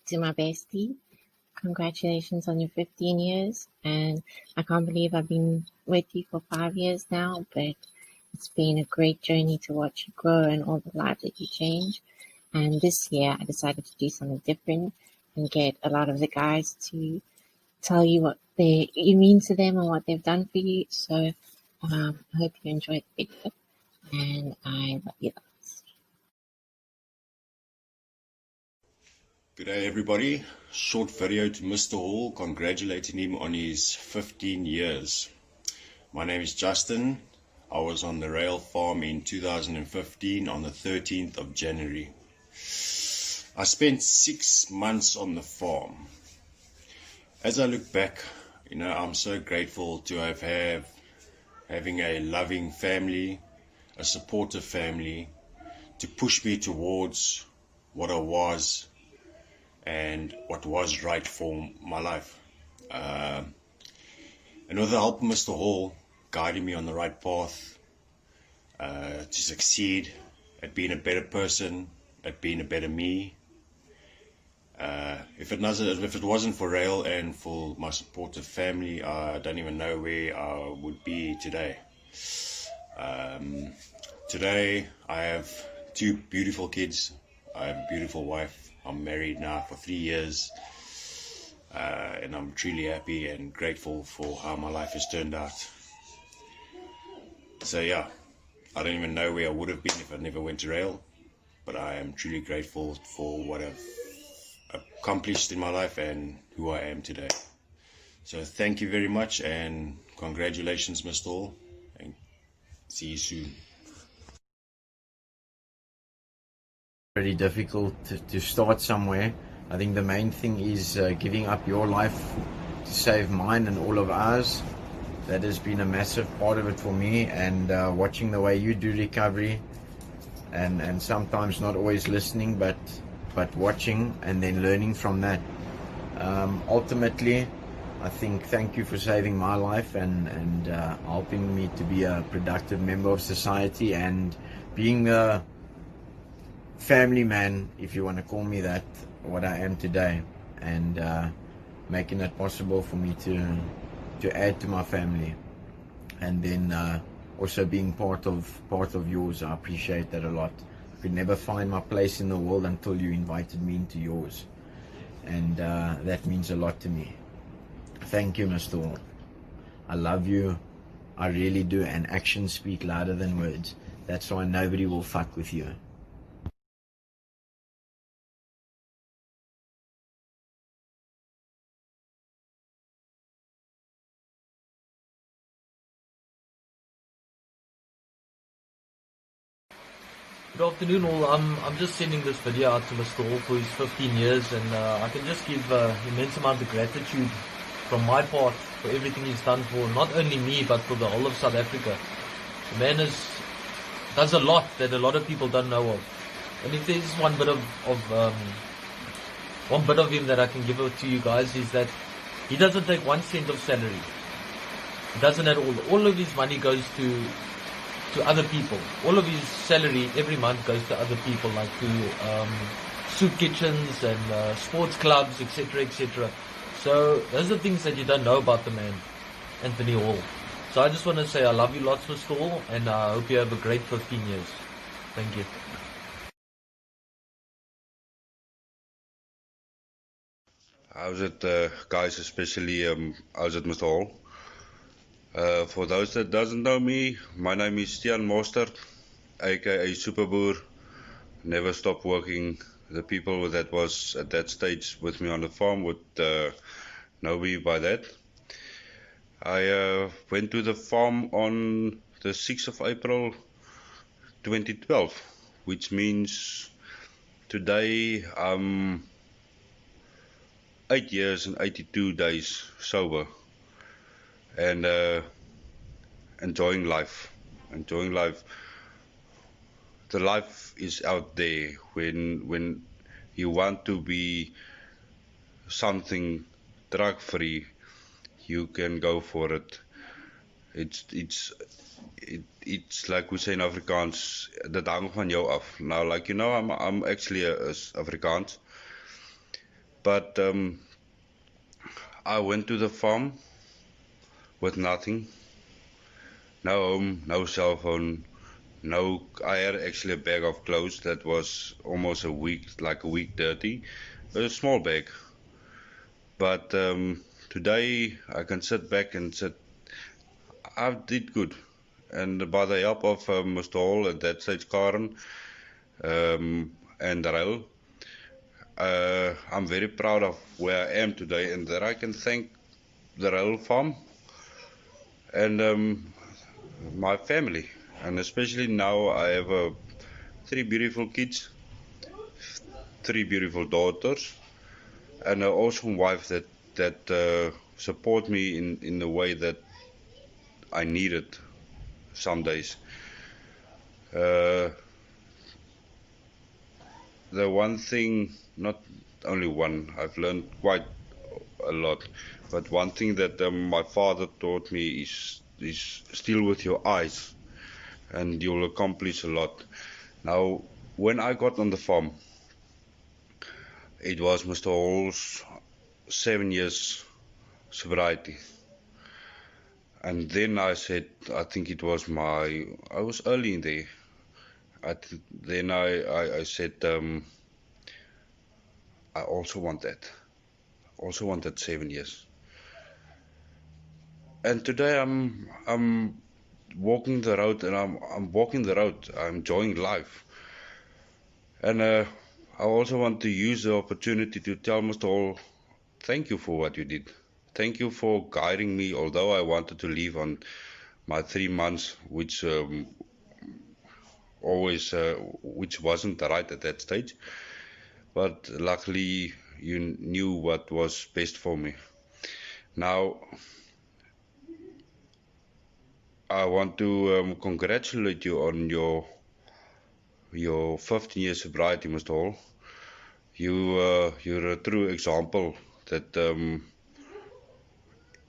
to my bestie. Congratulations on your 15 years. And I can't believe I've been with you for 5 years now, but it's been a great journey to watch you grow and all the lives that you change. And this year I decided to do something different and get a lot of the guys to tell you what you mean to them and what they've done for you. So I hope you enjoyed the video, and I love you guys. Good day, everybody. Short video to Mr. Hall, congratulating him on his 15 years. My name is Justin. I was on the rail farm in 2015 on the 13th of January. I spent 6 months on the farm. As I look back, I'm so grateful to having a loving family, a supportive family, to push me towards what I was and what was right for my life. And with the help of Mr. Hall guiding me on the right path to succeed at being a better person, at being a better me. If it wasn't for Rael and for my supportive family, I don't even know where I would be today. Today I have 2 beautiful kids. I have a beautiful wife. I'm married now for 3 years, and I'm truly happy and grateful for how my life has turned out. So yeah, I don't even know where I would have been if I never went to Rael, but I am truly grateful for what I've accomplished in my life and who I am today. So thank you very much, and congratulations, Mr. Hall, and see you soon. Very difficult to start somewhere. I think the main thing is giving up your life to save mine and all of ours. That has been a massive part of it for me, and watching the way you do recovery, and sometimes not always listening, but watching and then learning from that. Ultimately, I think thank you for saving my life and helping me to be a productive member of society and being a family man, if you want to call me that, what I am today, and making it possible for me to add to my family, and then also being part of yours. I appreciate that a lot. I could never find my place in the world until you invited me into yours, and that means a lot to me. Thank you, Mr. Hall. I love you, I really do, and actions speak louder than words. That's why nobody will fuck with you. Good afternoon all. I'm just sending this video out to Mr. Hall for his 15 years, and I can just give immense amount of gratitude from my part for everything he's done for not only me but for the whole of South Africa. The man does a lot that a lot of people don't know of. And if there's one bit of him that I can give to you guys, is that he doesn't take 1 cent of salary. He doesn't at all. All of his money goes to other people. All of his salary every month goes to other people, like to soup kitchens and sports clubs, etc., etc. So those are things that you don't know about the man, Anthony Hall. So I just want to say I love you lots, Mr. Hall, and I hope you have a great 15 years. Thank you. How's it, guys, especially how's it, Mr. Hall? For those that doesn't know me, my name is Gian, aka Superboer. Never stopped working. The people that was at that stage with me on the farm would know me by that. I went to the farm on the 6th of April 2012, which means today I'm 8 years and 82 days sober, and enjoying life. The life is out there. When you want to be something drug free, you can go for it. It's like we say in Afrikaans, dit hang van jou af. Now, like, I'm actually a Afrikaans, But I went to the farm with nothing, no home, no cell phone, no. I had actually a bag of clothes that was almost a week, like a week dirty, a small bag. But today I can sit back and say I did good, and by the help of Mr. Hall at that stage, Karen, and RAEL, I'm very proud of where I am today, and that I can thank the RAEL farm and my family, and especially now I have 3 beautiful kids, 3 beautiful daughters, and an awesome wife that support me in the way that I need it some days. The one thing, not only one, I've learned quite a lot, but one thing that my father taught me is still with your eyes, and you'll accomplish a lot. Now, when I got on the farm, it was Mr. Hall's 7 years sobriety. And then I said, I think it was I was early in there. Then I said, I also want that. Also want that 7 years. And today I'm walking the road, and I'm walking the road. I'm enjoying life. And I also want to use the opportunity to tell Mr. Hall, thank you for what you did. Thank you for guiding me, although I wanted to leave on my 3 months, which which wasn't right at that stage. But luckily, you knew what was best for me. Now, I want to congratulate you on your 15 years sobriety, Mr. Hall. You're a true example that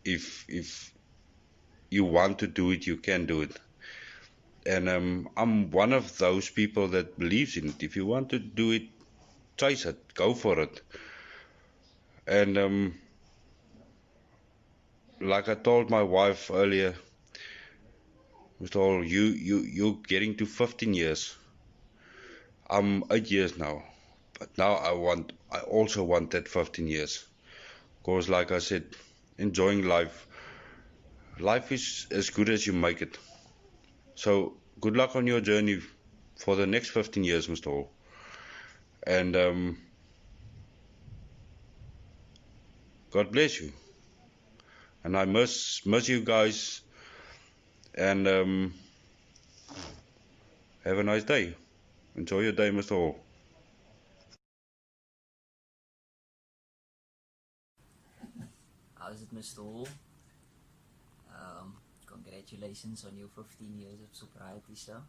if you want to do it, you can do it. And I'm one of those people that believes in it. If you want to do it, chase it, go for it. And like I told my wife earlier, Mr. Hall, you're getting to 15 years. I'm 8 years now, but now I also want that 15 years. Because like I said, enjoying life. Life is as good as you make it. So good luck on your journey for the next 15 years, Mr. Hall. And God bless you. And I miss you guys. And have a nice day. Enjoy your day, Mr. Hall. How's it, Mr. Hall? Congratulations on your 15 years of sobriety, sir.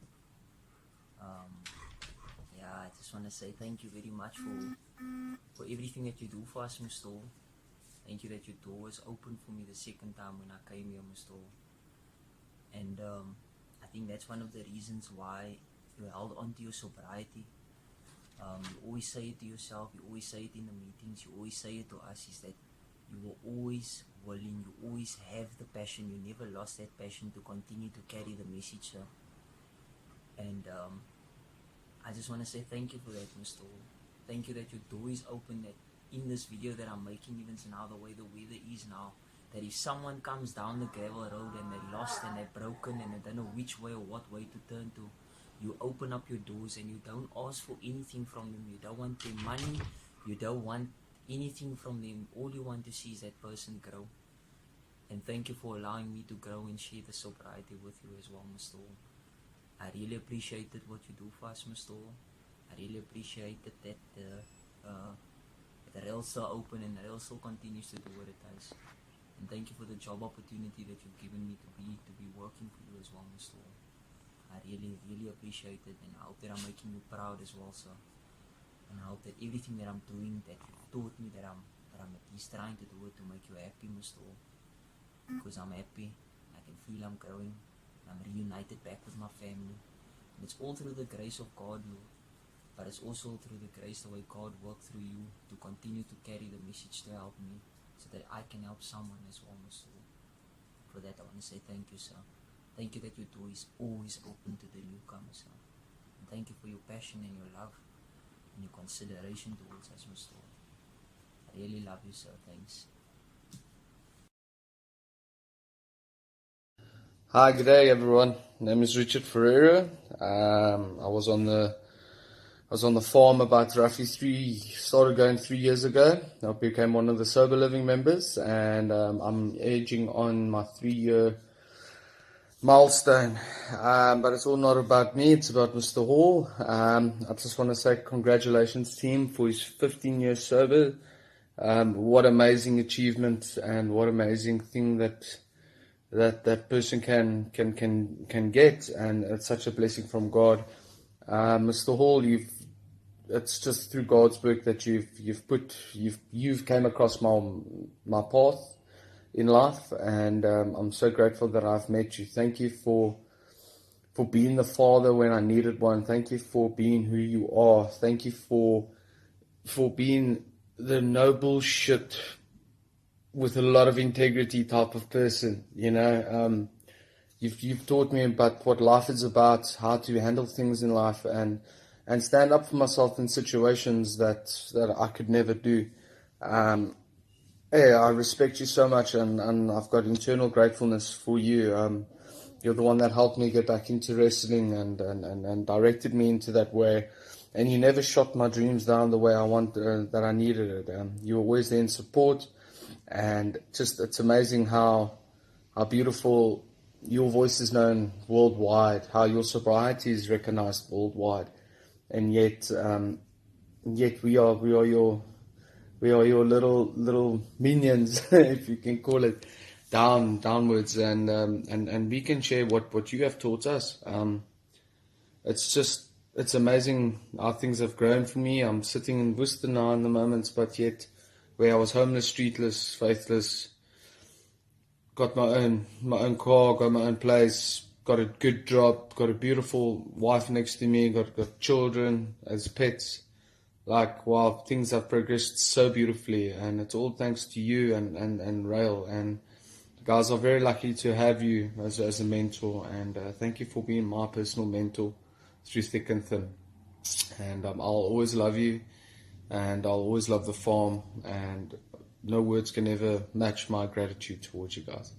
Yeah, I just want to say thank you very much for everything that you do for us, Mr. Hall. Thank you that your door was open for me the second time when I came here, Mr. Hall. And I think that's one of the reasons why you held on to your sobriety. You always say it to yourself, you always say it in the meetings, you always say it to us, is that you were always willing, you always have the passion, you never lost that passion to continue to carry the message, sir. And I just want to say thank you for that, Mr. Hall. Thank you that your door is open, that in this video that I'm making, even now, the way the weather is now, that if someone comes down the gravel road and they're lost and they're broken and they don't know which way or what way to turn to, you open up your doors and you don't ask for anything from them. You don't want their money, you don't want anything from them. All you want to see is that person grow. And thank you for allowing me to grow and share the sobriety with you as well, Mr. Hall. I really appreciated what you do for us, Mr. Hall. I really appreciated that the rail still open and the rail still continues to do what it does. And thank you for the job opportunity that you've given me to be working for you as well, Mr. Hall. I really, really appreciate it, and I hope that I'm making you proud as well, sir. And I hope that everything that I'm doing, that you've taught me, that I'm at least trying to do it to make you happy, Mr. Hall. Because I'm happy, I can feel I'm growing, I'm reunited back with my family. And it's all through the grace of God, Lord. but it's also through the grace the way God worked through you to continue to carry the message to help me, so that I can help someone as well, Mr. Hall. For that, I want to say thank you, sir. Thank you that your door is always open to the newcomers, sir. And thank you for your passion and your love and your consideration towards us, Mr. Hall. I really love you, sir. Thanks. Hi, good day, everyone. My name is Richard Ferreira. I was on the farm about started going 3 years ago. I became one of the sober living members, and I'm aging on my 3-year milestone. But it's all not about me, it's about Mr. Hall. I just want to say congratulations to him for his 15 years sober. What amazing achievement, and what amazing thing that person can get, and it's such a blessing from God. Mr. Hall, it's just through God's work that you've came across my path in life, and I'm so grateful that I've met you. Thank you for being the father when I needed one. Thank you for being who you are. Thank you for being the no bullshit with a lot of integrity type of person. You've taught me about what life is about, how to handle things in life, and stand up for myself in situations that I could never do. I respect you so much, and I've got internal gratefulness for you. You're the one that helped me get back into wrestling and directed me into that way. And you never shot my dreams down the way I want that I needed it. You were always there in support. And just, it's amazing how beautiful your voice is known worldwide, how your sobriety is recognized worldwide, and yet we are your little minions, if you can call it, downwards, and we can share what you have taught us. It's amazing how things have grown for me. I'm sitting in Worcester now in the moments, but yet, where I was homeless, streetless, faithless, got my own car, got my own place, got a good job, got a beautiful wife next to me, got children as pets. Like, wow, things have progressed so beautifully, and it's all thanks to you and Rael. And guys, are very lucky to have you as a mentor, and thank you for being my personal mentor through thick and thin. And I'll always love you. And I'll always love the farm, and no words can ever match my gratitude towards you guys.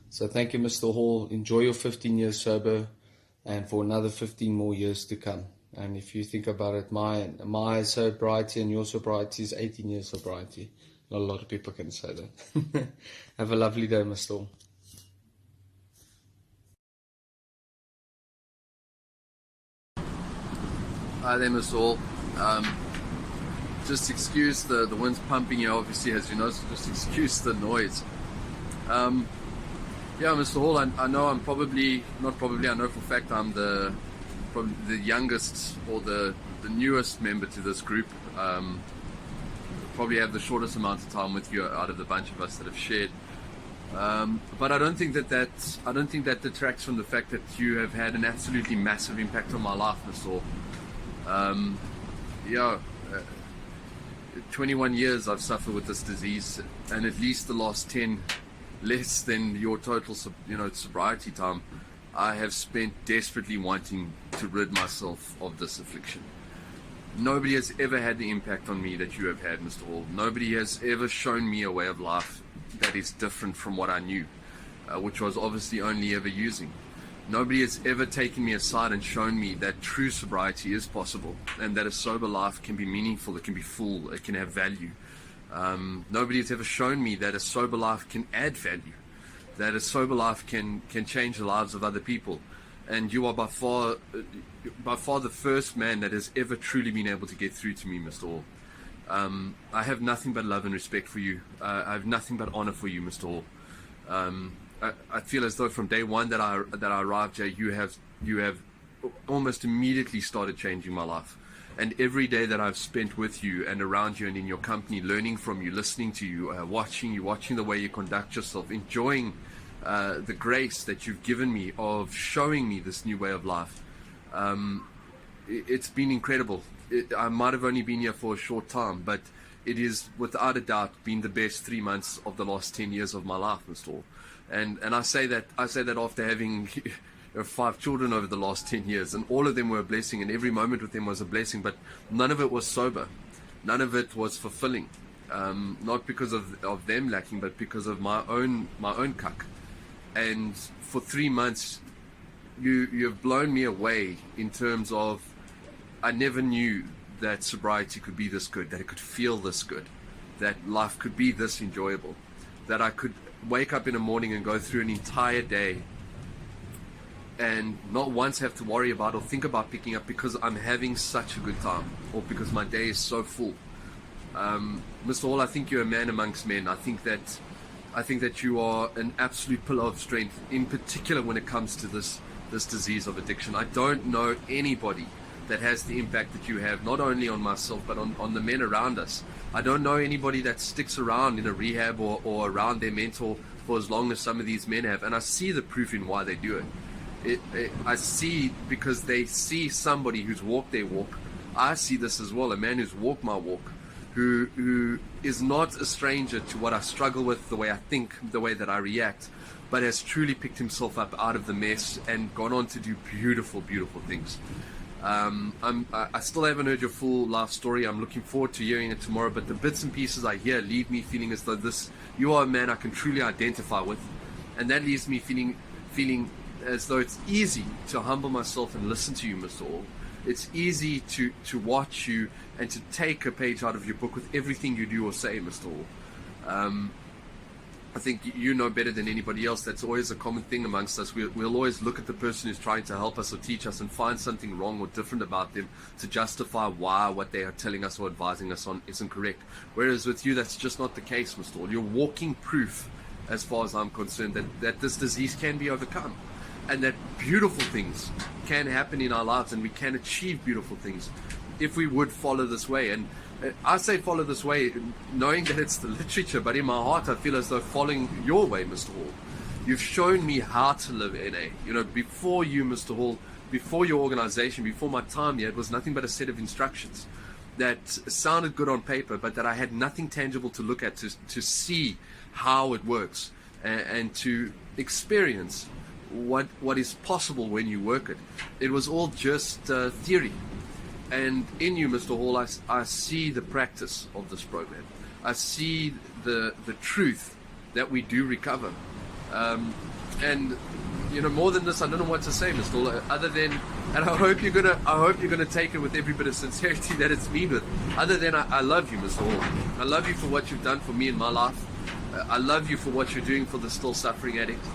So thank you, Mr. Hall. Enjoy your 15 years sober, and for another 15 more years to come. And if you think about it, my sobriety and your sobriety is 18 years sobriety. Not a lot of people can say that. Have a lovely day, Mr. Hall. Hi there, Mr. Hall. Just excuse the wind's pumping here, obviously, as you know, so just excuse the noise. Yeah, Mr. Hall, I know I'm I know for a fact I'm probably the youngest or the newest member to this group. Probably have the shortest amount of time with you out of the bunch of us that have shared. But I don't think that detracts from the fact that you have had an absolutely massive impact on my life, Mr. Hall. 21 years I've suffered with this disease, and at least the last 10, less than your total sobriety time, I have spent desperately wanting to rid myself of this affliction. Nobody has ever had the impact on me that you have had, Mr. Hall. Nobody has ever shown me a way of life that is different from what I knew, which was obviously only ever using. Nobody has ever taken me aside and shown me that true sobriety is possible, and that a sober life can be meaningful, it can be full, it can have value. Nobody has ever shown me that a sober life can add value, that a sober life can change the lives of other people. And you are by far the first man that has ever truly been able to get through to me, Mr. Hall. I have nothing but love and respect for you. I have nothing but honor for you, Mr. Hall. I feel as though from day one that I arrived here, you have almost immediately started changing my life. And every day that I've spent with you and around you and in your company, learning from you, listening to you, watching the way you conduct yourself, enjoying the grace that you've given me of showing me this new way of life, it's been incredible. I might have only been here for a short time, but it is without a doubt been the best 3 months of the last 10 years of my life, Mr. Hall. And I say that after having 5 children over the last 10 years, and all of them were a blessing, and every moment with them was a blessing, but none of it was sober. None of it was fulfilling. Not because of them lacking, but because of my own cuck. And for 3 months, you've blown me away in terms of, I never knew that sobriety could be this good, that it could feel this good, that life could be this enjoyable, that I could wake up in the morning and go through an entire day and not once have to worry about or think about picking up because I'm having such a good time, or because my day is so full. Mr. Hall, I think you're a man amongst men. I think that you are an absolute pillar of strength, in particular when it comes to this disease of addiction. I don't know anybody that has the impact that you have, not only on myself but on the men around us. I don't know anybody that sticks around in a rehab or around their mentor for as long as some of these men have, and I see the proof in why they do it. I see, because they see somebody who's walked their walk. I see this as well, a man who's walked my walk, who is not a stranger to what I struggle with, the way I think, the way that I react, but has truly picked himself up out of the mess and gone on to do beautiful, beautiful things. I still haven't heard your full life story. I'm looking forward to hearing it tomorrow, but the bits and pieces I hear leave me feeling as though you are a man I can truly identify with, and that leaves me feeling as though it's easy to humble myself and listen to you, Mr. Hall. It's easy to watch you and to take a page out of your book with everything you do or say, Mr. Hall. I think you know better than anybody else, that's always a common thing amongst us. We'll always look at the person who's trying to help us or teach us and find something wrong or different about them to justify why what they are telling us or advising us on isn't correct. Whereas with you, that's just not the case, Mr. Hall. You're walking proof, as far as I'm concerned, that this disease can be overcome, and that beautiful things can happen in our lives, and we can achieve beautiful things if we would follow this way. And I say follow this way knowing that it's the literature, but in my heart I feel as though following your way, Mr. Hall. You've shown me how to live NA. You know, before you, Mr. Hall, before your organization, before my time here, it was nothing but a set of instructions that sounded good on paper, but that I had nothing tangible to look at to see how it works and to experience what is possible when you work it. It was all just theory. And in you, Mr. Hall, I see the practice of this program. I see the truth that we do recover. And you know, more than this, I don't know what to say, Mr. Hall, other than, and I hope you're gonna take it with every bit of sincerity that it's mean with. Other than, I love you, Mr. Hall. I love you for what you've done for me in my life. I love you for what you're doing for the still suffering addict.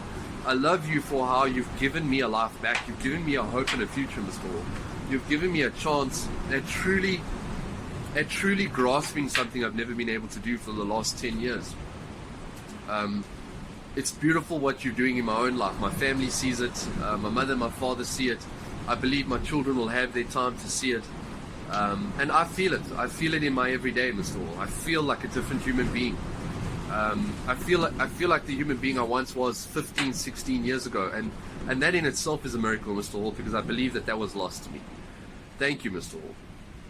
I love you for how you've given me a life back. You've given me a hope and a future, Mr. Hall. You've given me a chance at truly grasping something I've never been able to do for the last 10 years. It's beautiful what you're doing in my own life. My family sees it. My mother and my father see it. I believe my children will have their time to see it. And I feel it. I feel it in my everyday, Mr. Hall. I feel like a different human being. I feel like the human being I once was 15, 16 years ago. And that in itself is a miracle, Mr. Hall, because I believe that was lost to me. Thank you, Mr. Hall.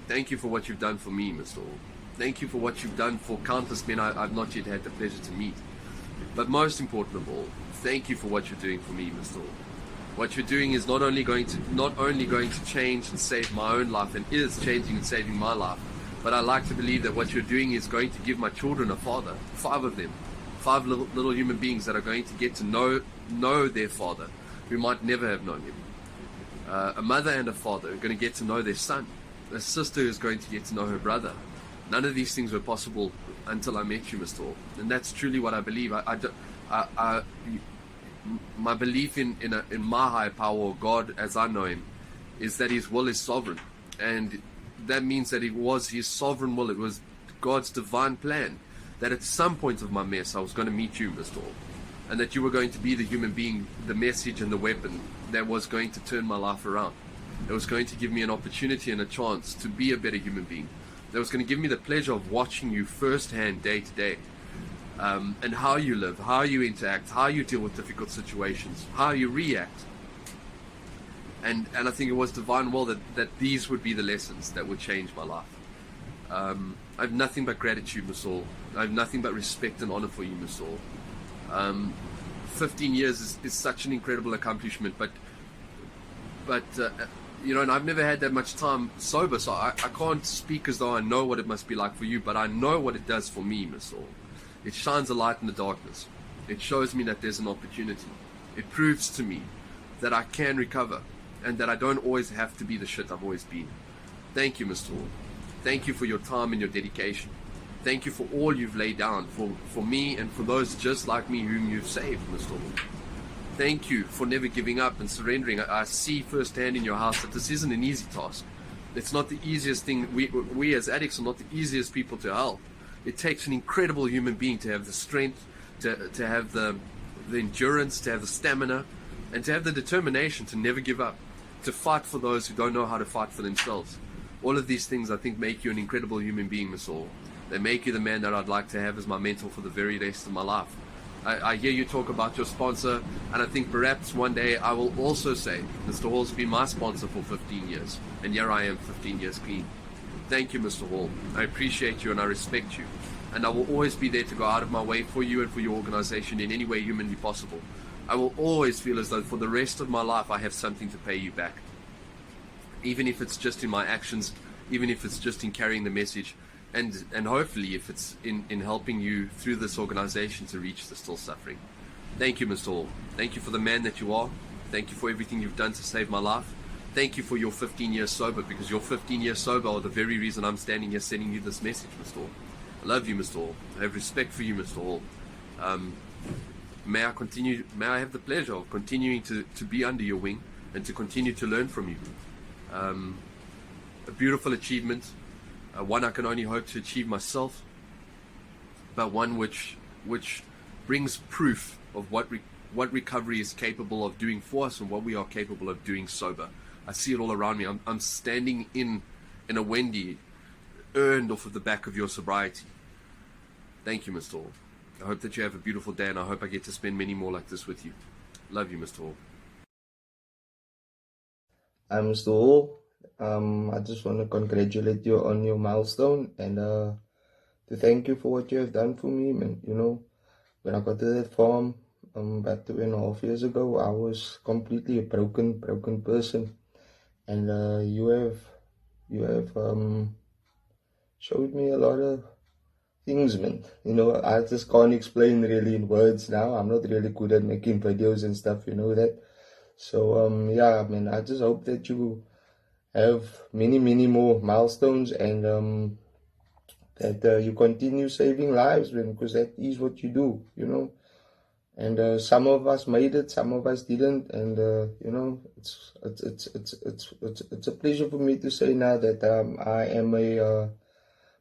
Thank you for what you've done for me, Mr. Hall. Thank you for what you've done for countless men I've not yet had the pleasure to meet. But most important of all, thank you for what you're doing for me, Mr. Hall. What you're doing is not only going to change and save my own life, and is changing and saving my life, but I like to believe that what you're doing is going to give my children a father, 5 of them, 5 little human beings that are going to get to know their father, who might never have known him. A mother and a father are going to get to know their son. A sister is going to get to know her brother. None of these things were possible until I met you, Mr. Hall. And that's truly what I believe. My belief in my higher power, or God as I know him, is that his will is sovereign. And that means that it was his sovereign will. It was God's divine plan that at some point of my mess I was going to meet you, Mr. Hall. And that you were going to be the human being, the message and the weapon that was going to turn my life around. That was going to give me an opportunity and a chance to be a better human being. That was going to give me the pleasure of watching you firsthand, day to day. And how you live, how you interact, how you deal with difficult situations, how you react. And I think it was divine will that these would be the lessons that would change my life. I have nothing but gratitude, Mr. I have nothing but respect and honor for you, Mr. 15 years is such an incredible accomplishment, but you know, and I've never had that much time sober, so I can't speak as though I know what it must be like for you, but I know what it does for me, Mr. It shines a light in the darkness. It shows me that there's an opportunity. It proves to me that I can recover and that I don't always have to be the shit I've always been. Thank you, Mr. Thank you for your time and your dedication. Thank you for all you've laid down for me and for those just like me whom you've saved, Mr. Thank you for never giving up and surrendering. I see firsthand in your house that this isn't an easy task. It's not the easiest thing. We as addicts are not the easiest people to help. It takes an incredible human being to have the strength, to have the endurance, to have the stamina, and to have the determination to never give up, to fight for those who don't know how to fight for themselves. All of these things, I think, make you an incredible human being, Miss Hall. They make you the man that I'd like to have as my mentor for the very rest of my life. I hear you talk about your sponsor, and I think perhaps one day I will also say, Mr. Hall's been my sponsor for 15 years, and here I am 15 years clean. Thank you, Mr. Hall. I appreciate you and I respect you, and I will always be there to go out of my way for you and for your organization in any way humanly possible. I will always feel as though for the rest of my life I have something to pay you back, even if it's just in my actions, even if it's just in carrying the message, and hopefully if it's in helping you through this organization to reach the still suffering. Thank you, Mr. Hall. Thank you for the man that you are. Thank you for everything you've done to save my life. Thank you for your 15 years sober, because your 15 years sober are the very reason I'm standing here sending you this message, Mr. Hall. I love you, Mr. Hall. I have respect for you, Mr. Hall. May I have the pleasure of continuing to be under your wing and to continue to learn from you. A beautiful achievement, one I can only hope to achieve myself, but one which brings proof of what recovery is capable of doing for us and what we are capable of doing sober. I see it all around me. I'm standing in a Wendy earned off of the back of your sobriety. Thank you, Mr. Hall. I hope that you have a beautiful day, and I hope I get to spend many more like this with you. Love you, Mr. Hall. I'm Mr. Hall. I just want to congratulate you on your milestone and to thank you for what you have done for me, man. You know, when I got to that farm about 2.5 years ago, I was completely a broken person, and you have showed me a lot of things, man. You know, I just can't explain really in words now. I'm not really good at making videos and stuff, you know that. So yeah, man, I just hope that you have many more milestones, and that you continue saving lives, man, because that is what you do, you know. And some of us made it, some of us didn't, and you know, it's a pleasure for me to say now that I am a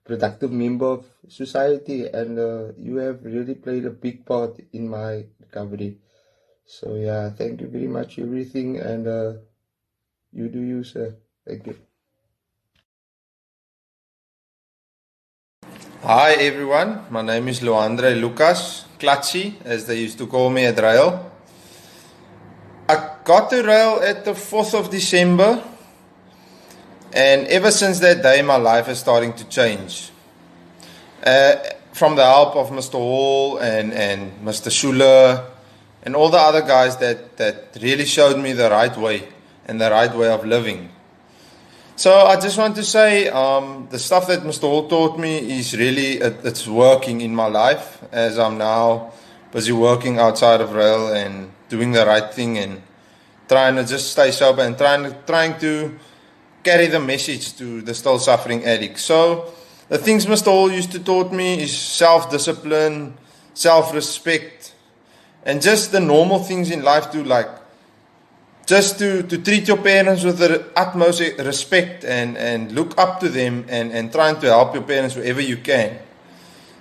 productive member of society, and you have really played a big part in my recovery. So yeah, thank you very much for everything, and you do you, sir. Thank you. Hi everyone, my name is Luandre Lucas, Clutchy, as they used to call me at Rail. I got to Rail at the 4th of December, and ever since that day my life is starting to change. From the help of Mr. Hall and Mr. Schuler and all the other guys that really showed me the right way and the right way of living. So I just want to say the stuff that Mr. Hall taught me is really, it's working in my life, as I'm now busy working outside of Rail and doing the right thing and trying to just stay sober and trying to carry the message to the still suffering addicts. So the things Mr. Hall used to taught me is self-discipline, self-respect, and just the normal things in life too, like just to treat your parents with the utmost respect and look up to them and trying to help your parents wherever you can.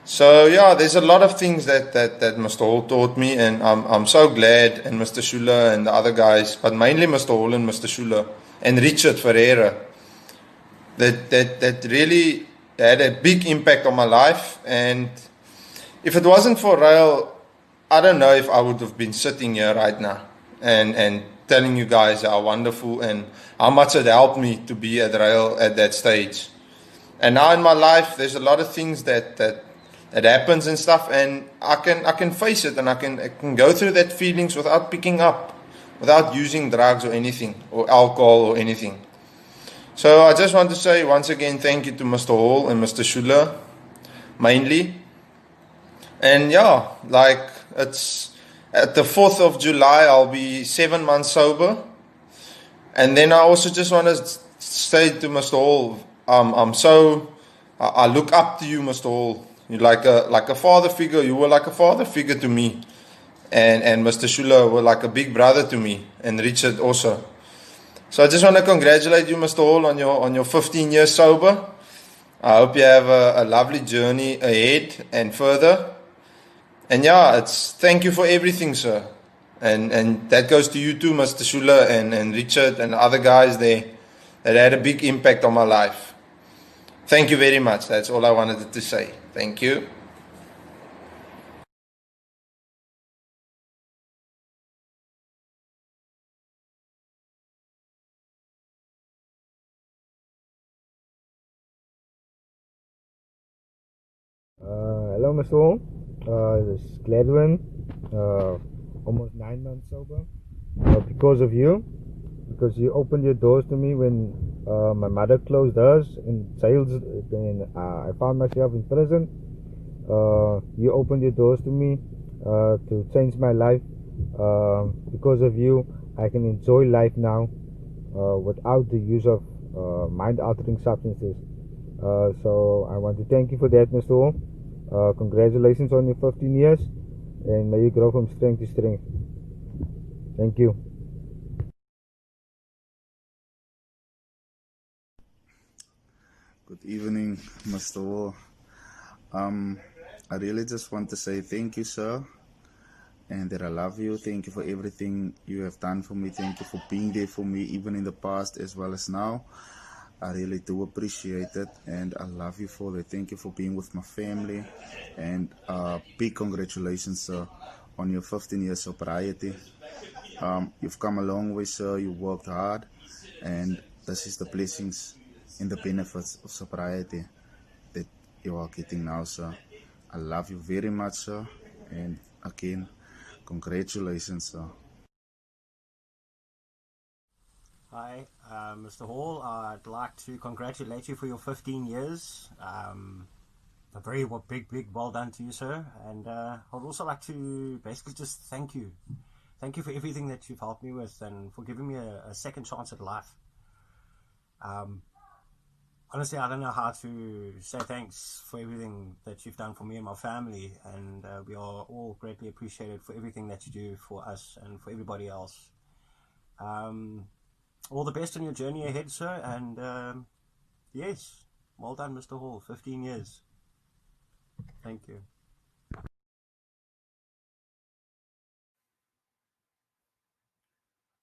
So yeah, there's a lot of things that Mr. Hall taught me, and I'm so glad, and Mr. Schuler and the other guys, but mainly Mr. Hall and Mr. Schuler and Richard Ferreira, that really had a big impact on my life. And if it wasn't for Rael, I don't know if I would have been sitting here right now. and telling you guys how wonderful and how much it helped me to be at Rail at that stage. And now in my life, there's a lot of things that happens and stuff, and I can face it, and I can go through that feelings without picking up, without using drugs or anything, or alcohol or anything. So I just want to say once again, thank you to Mr. Hall and Mr. Schuler, mainly. And yeah, like it's at the 4th of July, I'll be 7 months sober. And then I also just want to say to Mr. Hall, I look up to you, Mr. Hall. You're like a father figure. You were like a father figure to me. And Mr. Schuler were like a big brother to me, and Richard also. So I just want to congratulate you, Mr. Hall, on your 15 years sober. I hope you have a lovely journey ahead and further. And yeah, it's thank you for everything, sir. And that goes to you too, Mr. Schuler and Richard and other guys there that had a big impact on my life. Thank you very much. That's all I wanted to say. Thank you. Hello, Mr. Hall. This is Gladwin. Almost 9 months sober. Because of you. Because you opened your doors to me when my mother closed hers in jail. Then I found myself in prison. You opened your doors to me to change my life. Because of you, I can enjoy life now without the use of mind-altering substances. So I want to thank you for that, Mr. Hall. Congratulations on your 15 years, and may you grow from strength to strength. Thank you. Good evening, Mr. Hall. I really just want to say thank you, sir, and that I love you. Thank you for everything you have done for me. Thank you for being there for me, even in the past as well as now. I really do appreciate it, and I love you for that. Thank you for being with my family, and big congratulations, sir, on your 15 years sobriety. You've come a long way, sir. You worked hard, and this is the blessings and the benefits of sobriety that you are getting now, sir. I love you very much, sir, and again, congratulations, sir. Hi, Mr. Hall. I'd like to congratulate you for your 15 years. A very big well done to you, sir. And I'd also like to basically just thank you. Thank you for everything that you've helped me with and for giving me a second chance at life. Honestly, I don't know how to say thanks for everything that you've done for me and my family. And we are all greatly appreciated for everything that you do for us and for everybody else. All the best on your journey ahead, sir, and yes, well done, Mr. Hall, 15 years. Thank you.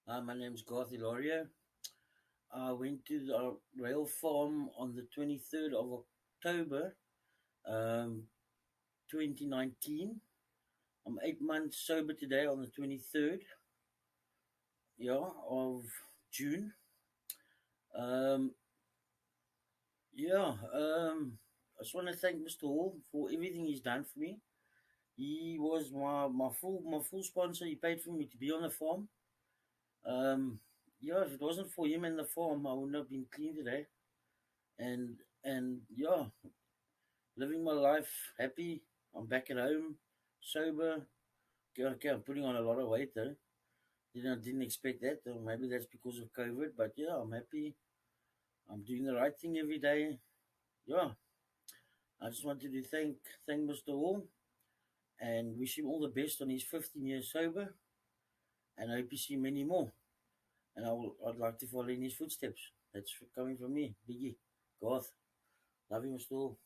My name's Garth Ilaria. I went to the rail farm on the 23rd of October 2019. I'm 8 months sober today on the 23rd of June. I just want to thank Mr. Hall for everything he's done for me. He was my full sponsor. He paid for me to be on the farm. If it wasn't for him and the farm, I wouldn't have been clean today. And living my life happy. I'm back at home, sober. Okay, I'm putting on a lot of weight though. I didn't expect that. Or maybe that's because of COVID. But yeah, I'm happy. I'm doing the right thing every day. Yeah. I just wanted to thank Mr. Hall and wish him all the best on his 15 years sober. And I hope you see many more. And I'd like to follow in his footsteps. That's coming from me, Biggie. Garth. Love you, Mr. Hall.